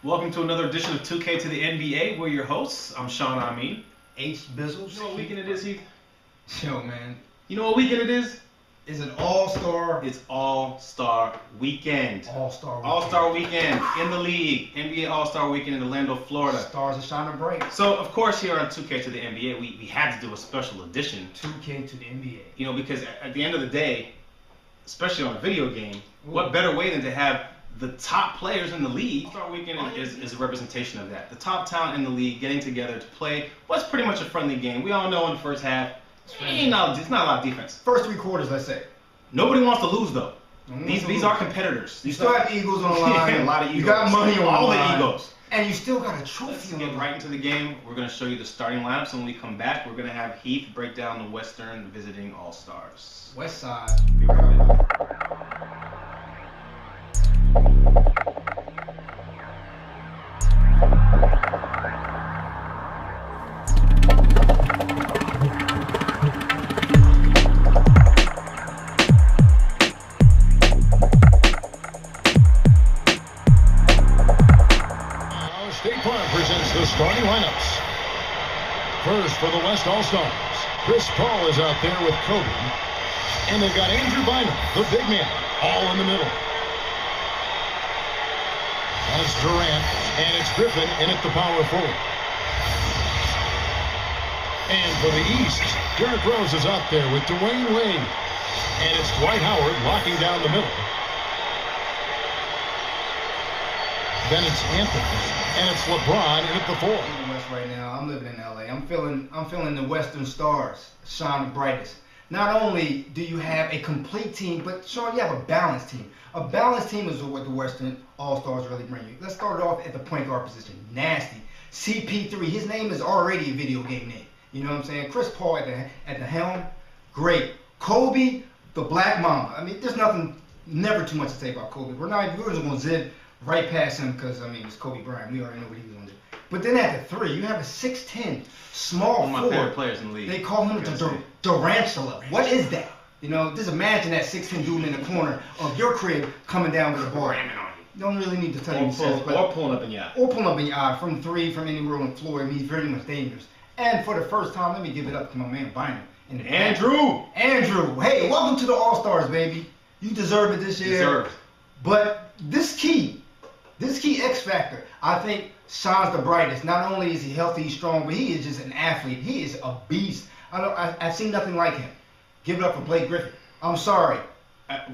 Welcome to another edition of 2K to the NBA. We're your hosts. I'm Shaun, Amin. H. Bizzles. You know what weekend it is, Heath? Yo, man. You know what weekend it is? It's an all-star. It's All-Star Weekend. All-star weekend. All-Star Weekend in the league. NBA All-Star Weekend in Orlando, Florida. Stars are shining bright. So, of course, here on 2K to the NBA, we had to do a special edition. 2K to the NBA. You know, because at the end of the day, especially on a video game, what better way than to have the top players in the league? All-Star Weekend is a representation of that. The top talent in the league getting together to play what's pretty much a friendly game. We all know in the first half, it's not a lot of defense. First 3 quarters, let's say. Nobody wants to lose, though. These are competitors. You still have egos on the line. A lot of egos. You got money on all the line. the egos. And you still got a Let's trophy on get the right line. into the game. We're going to show you the starting lineups, and when we come back, we're going to have Heath break down the Western visiting All-Stars. West side. Be right back. State Farm presents the starting lineups. First for the West All-Stars, Chris Paul is out there with Kobe. And they've got Andrew Bynum, the big man, all in the middle. That's Durant, and it's Griffin in at the power forward. And for the East, Derrick Rose is out there with Dwayne Wade. And it's Dwight Howard locking down the middle. Then it's Anthony. And it's LeBron in at the 4. In the West right now. I'm living in LA. I'm feeling the Western Stars shine the brightest. Not only do you have a complete team, but Shaun, you have a balanced team. A balanced team is what the Western All-Stars really bring you. Let's start it off at the point guard position. Nasty. CP3. His name is already a video game name. You know what I'm saying? Chris Paul at the helm. Great. Kobe, the Black Mamba. I mean, there's never too much to say about Kobe. We're just going to zip right past him because, I mean, it's Kobe Bryant. We already know what he was going to do. But then at the 3, you have a 6'10", small One of my forward. favorite players in the league. They call him the Durantula. What is that? You know, just imagine that 6'10" dude in the corner of your crib coming down with a ball. Ramming on you. Don't really need to tell you folks, Or pulling up in your eye. or pulling up in your eye from 3, from anywhere on the floor. I mean, he's very much dangerous. And for the first time, let me give it up to my man Bynum. Andrew! Hey, welcome to the All-Stars, baby. You deserve it this year. Deserved. But this key X factor, I think, shines the brightest. Not only is he healthy, he's strong, but he is just an athlete. He is a beast. I've seen nothing like him. Give it up for Blake Griffin. I'm sorry.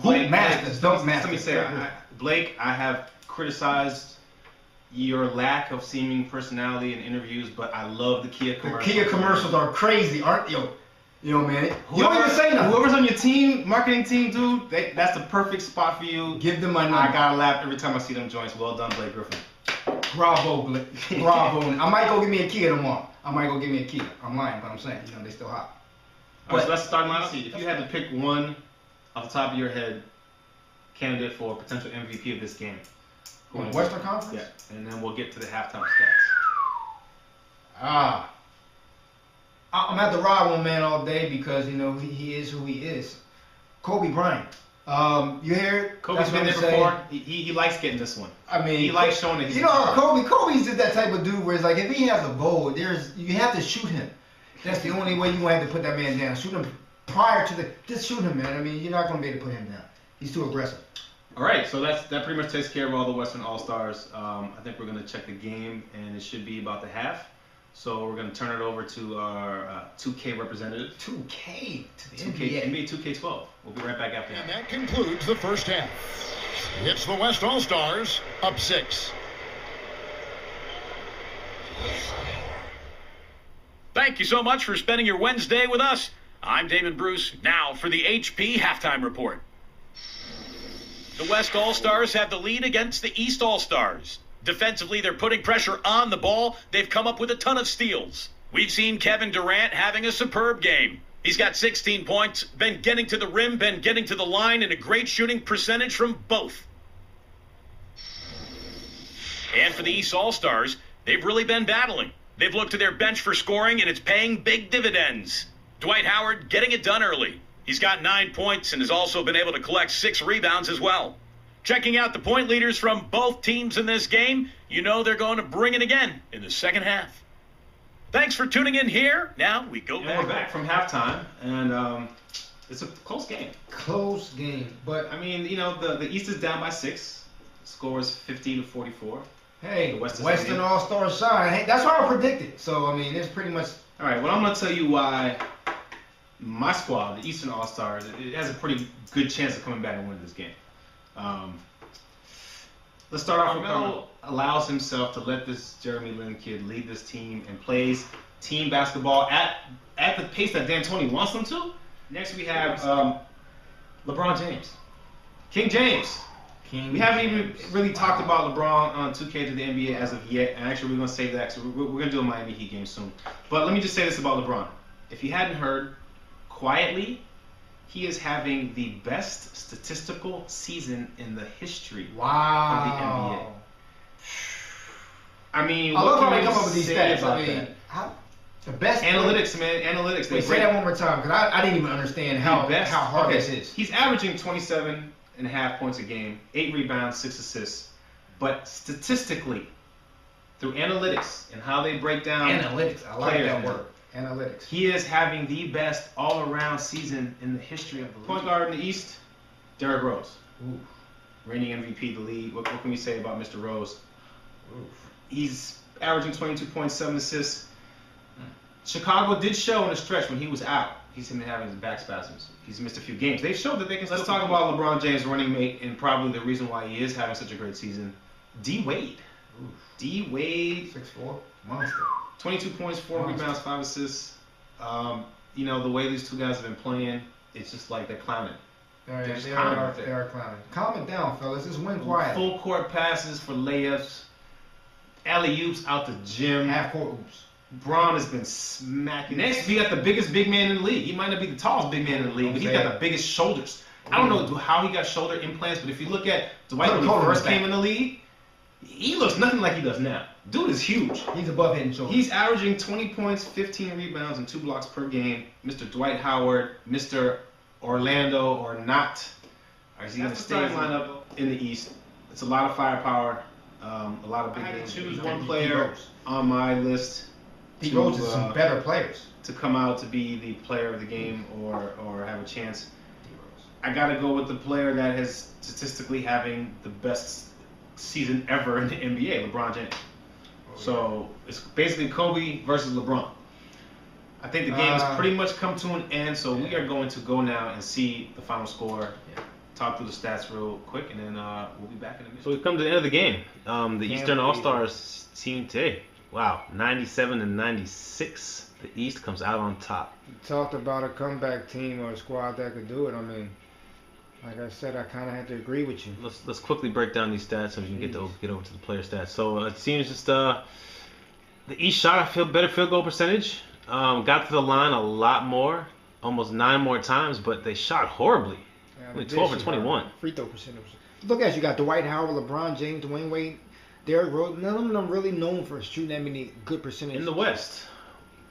Blake, masters, don't masters. Let me say, Blake, I have criticized your lack of seeming personality in interviews, but I love the Kia The commercials. Kia commercials are crazy, aren't you? Yo, man. You don't even say nothing. Whoever's on your team, marketing team, dude, that's the perfect spot for you. Give them my number. I gotta laugh every time I see them joints. Well done, Blake Griffin. Bravo, Blake. Bravo. I might go get me a Kia tomorrow. I'm lying, but I'm saying, you know, they still hot. All right, so let's start lineup. If you had to pick one off the top of your head candidate for potential MVP of this game. who wins? Western Conference? Yeah, and then we'll get to the halftime stats. I'm at the ride one man all day because, you know, he is who he is. Kobe Bryant. You hear it? Kobe's been there before. He likes getting this one. I mean, he likes showing that he's. You know how Kobe's just that type of dude where it's like if he has a goal, you have to shoot him. That's the only way you gonna have to put that man down. Shoot him prior to just shoot him, man. I mean, you're not gonna be able to put him down. He's too aggressive. All right, so that pretty much takes care of all the Western All-Stars. I think we're gonna check the game, and it should be about the half. So we're gonna turn it over to our 2K representative. 2K to the 2K, NBA. NBA 2K12. We'll be right back after And that. that concludes the first half. It's the West All-Stars up 6. Thank you so much for spending your Wednesday with us. I'm David Bruce, now for the HP Halftime Report. The West All-Stars have the lead against the East All-Stars. Defensively, they're putting pressure on the ball. They've come up with a ton of steals. We've seen Kevin Durant having a superb game. He's got 16 points, been getting to the rim, been getting to the line, and a great shooting percentage from both. And for the East All-Stars, they've really been battling. They've looked to their bench for scoring, and it's paying big dividends. Dwight Howard getting it done early. He's got 9 points and has also been able to collect 6 rebounds as well. Checking out the point leaders from both teams in this game, you know they're going to bring it again in the second half. Thanks for tuning in here. Now we go back. We're back from halftime, and it's a close game. Close game, but I mean, you know, the East is down by 6. Scores 50-44. Hey, the Western All-Star Shaun. Hey, that's what I predicted. So I mean, it's pretty much. All right. Well, I'm gonna tell you why my squad, the Eastern All-Stars, it has a pretty good chance of coming back and winning this game. Let's start off with Carmelo allows himself to let this Jeremy Lin kid lead this team and plays team basketball at the pace that D'Antoni wants them to. Next we have LeBron James. King James. We haven't even really talked about LeBron on 2K to the NBA as of yet, and actually we're going to save that because we're going to do a Miami Heat game soon. But let me just say this about LeBron. If you hadn't heard, quietly, he is having the best statistical season in the history of the NBA. I mean, I love how they can come you up with these say stats. about I mean, that? the best Analytics, man, analytics. Wait, say that one more time, because I didn't even understand how hard this is. He's averaging 27.5 points a game, 8 rebounds, 6 assists. But statistically, through analytics and how they break down analytics, I like players, that word. Analytics. He is having the best all-around season in the history of the league. Point guard in the East, Derrick Rose. Ooh. Reigning MVP of the league. What can we say about Mr. Rose? Oof. He's averaging 22.7 assists. Chicago did show in the stretch when he was out. He's been having his back spasms. He's missed a few games. They've showed that they can. Let's talk about LeBron James' running mate and probably the reason why he is having such a great season. D Wade. Oof. D Wade. 6'4", monster. 22 points, 4 rebounds, 5 assists. You know, the way these two guys have been playing, it's just like they're clowning. They are clowning. Calm it down, fellas. Just win quiet. Full court passes for layups. Alley-oops out the gym. Half court oops. Braun has been smacking. Next, we got the biggest big man in the league. He might not be the tallest big man in the league, but he's got the biggest shoulders. I don't know how he got shoulder implants, but if you look at Dwight when he first came in the league, he looks nothing like he does now. Dude is huge. He's above head and shoulders. He's averaging 20 points, 15 rebounds, and 2 blocks per game. Mr. Dwight Howard, Mr. Orlando or not. Or is he going to stay lineup in the East? It's a lot of firepower, a lot of big games. Choose one player on my list. He goes to some better players to come out to be the player of the game or have a chance. I got to go with the player that is statistically having the best season ever in the NBA, LeBron James. So it's basically Kobe versus LeBron. I think the game has pretty much come to an end, so we are going to go now and see the final score. Talk through the stats real quick, and then we'll be back in a minute. So we've come to the end of the game. The Eastern All-Stars team today. Wow, 97-96. The East comes out on top. You talked about a comeback team or a squad that could do it. I mean, like I said, I kind of have to agree with you. Let's quickly break down these stats so we can get over to the player stats. So it seems just the East shot a better field goal percentage. Got to the line a lot more, almost 9 more times, but they shot horribly. Yeah, only 12 for 21. Free throw percentage. Look at you got Dwight Howard, LeBron James, Dwayne Wade, Derrick Rose. None of them are really known for shooting that many good percentages. In the West,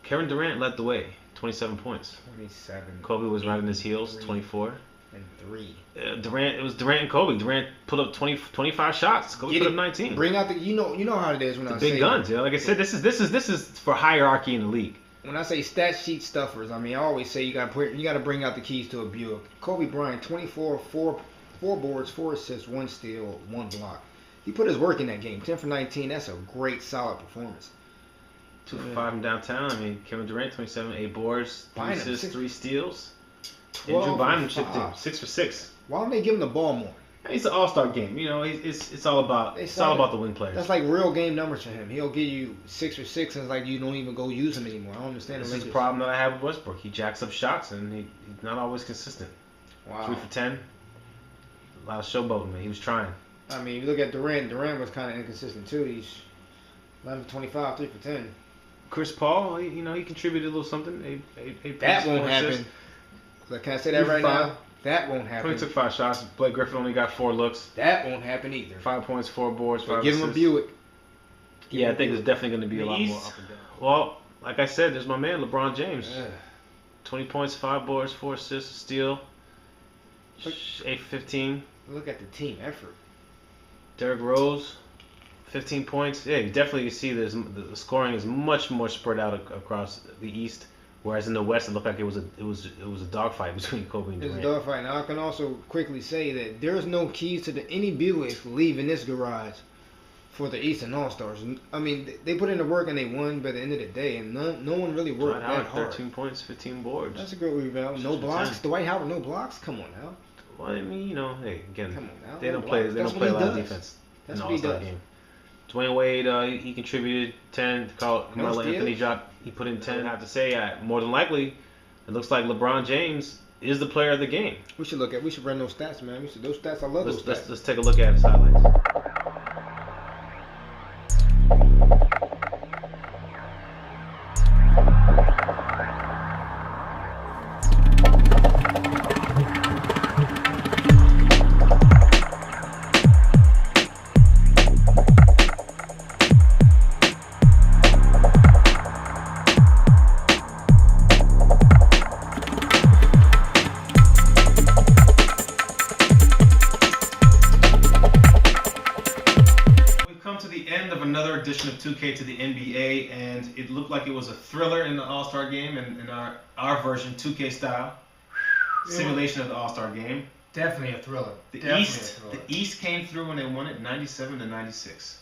Kevin Durant led the way, 27 points. 27. Kobe was right on his heels, 24. And 3. It was Durant and Kobe. Durant put up 25 shots. Kobe put up 19. Bring out you know how it is when I say big guns. Yeah, like I said, this is for hierarchy in the league. When I say stat sheet stuffers, I mean I always say you got to bring out the keys to a Buick. Kobe Bryant, 24, 4 boards, 4 assists, 1 steal, 1 block. He put his work in that game. 10 for 19. That's a great, solid performance. 2 for 5 in downtown. I mean, Kevin Durant, 27, 8 boards, 3 assists, 3 steals. Andrew Bynum chipped in, 6 for 6. Why don't they give him the ball more? It's an all-star game. You know, it's all about the win players. That's like real game numbers for him. He'll give you 6 for 6, and it's like you don't even go use him anymore. I don't understand. This is the problem that I have with Westbrook. He jacks up shots, and he's not always consistent. Wow. 3 for 10. A lot of showboating, man. He was trying. I mean, you look at Durant. Durant was kind of inconsistent too. He's 11 for 25, 3 for 10. Chris Paul, he contributed a little something. That won't happen. Can I say that right now? That won't happen. 20 took 5 shots. Blake Griffin only got 4 looks. That won't happen either. 5 points, 4 boards, 5 give assists. him a Buick. I think there's definitely going to be a lot more up and down. Well, like I said, there's my man, LeBron James. 20 points, 5 boards, 4 assists, steal. 8-15. Look at the team effort. Derrick Rose, 15 points. Yeah, you definitely see the scoring is much more spread out across the East, whereas in the West it looked like it was a dogfight between Kobe and Durant. It's a dogfight. Now I can also quickly say that there's no keys to any Buicks leaving this garage for the Eastern All-Stars. I mean, they put in the work and they won, but at the end of the day, and no one really worked Dwight Howard, that hard. 13 points, 15 boards. That's a good rebound. No blocks. Dwight Howard, no blocks. Come on now. Well, I mean, hey, again, Come on now. they don't No play. blocks. They That's don't what play a he lot of does. defense That's in the what he All-Star does. game. Dwayne Wade, he contributed 10. Carmelo steals. Anthony he put in 10. I have to say, more than likely, it looks like LeBron James is the player of the game. We should run those stats, man. Those stats. I love those stats. Let's take a look at his highlights. Another edition of 2K to the NBA, and it looked like it was a thriller in the All-Star game, and in our version, 2K style simulation of the All-Star game. Definitely a thriller. The East came through and they won it 97-96.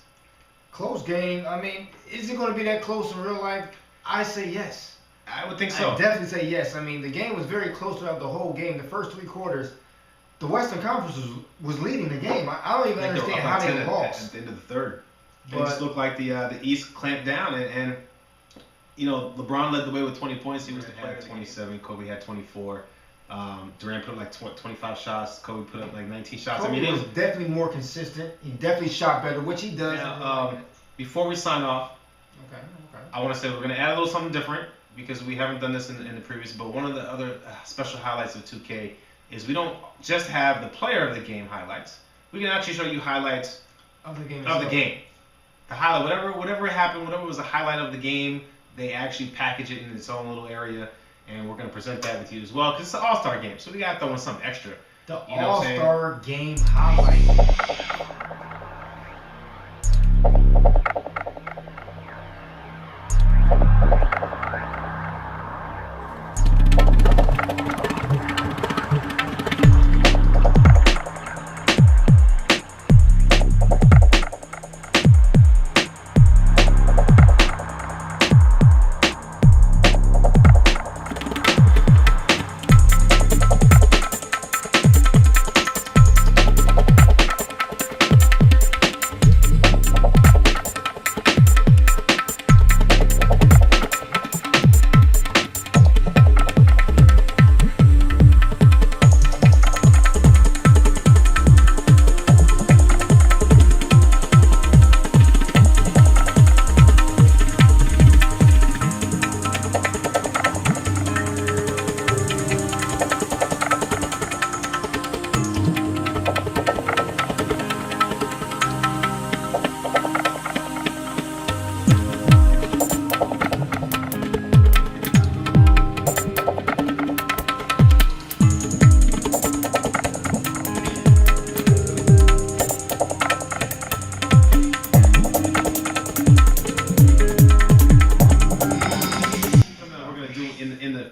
Close game. I mean, is it going to be that close in real life? I say yes. I would think so. I definitely say yes. I mean, the game was very close throughout the whole game. The first 3 quarters, the Western Conference was leading the game. I don't even understand how they lost at the end of the third. It just looked like the East clamped down, and LeBron led the way with 20 points. He was the player. 27. Kobe had 24. Durant put up like 25 shots. Kobe put up like 19 shots. Kobe was definitely more consistent. He definitely shot better, which he does. Now, before we sign off, I want to say we're going to add a little something different because we haven't done this in the previous. But one of the other special highlights of 2K is we don't just have the player of the game highlights. We can actually show you highlights of the game. The highlight, whatever happened, whatever was the highlight of the game, they actually package it in its own little area, and we're going to present that with you as well, because it's an All-Star game, so we got to throw in something extra. The All-Star game highlight.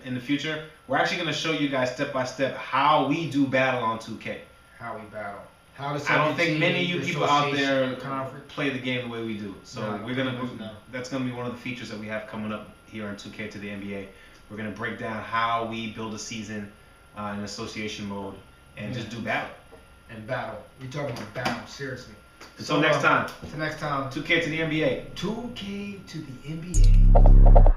In the future, we're actually going to show you guys step by step how we do battle on 2K. How we battle. I don't think many of you people out there play the game the way we do. So that's gonna be one of the features that we have coming up here on 2K to the NBA. We're gonna break down how we build a season in association mode and just do battle. And battle. We're talking about battle, seriously. Until next time. 2K to the NBA. 2K to the NBA.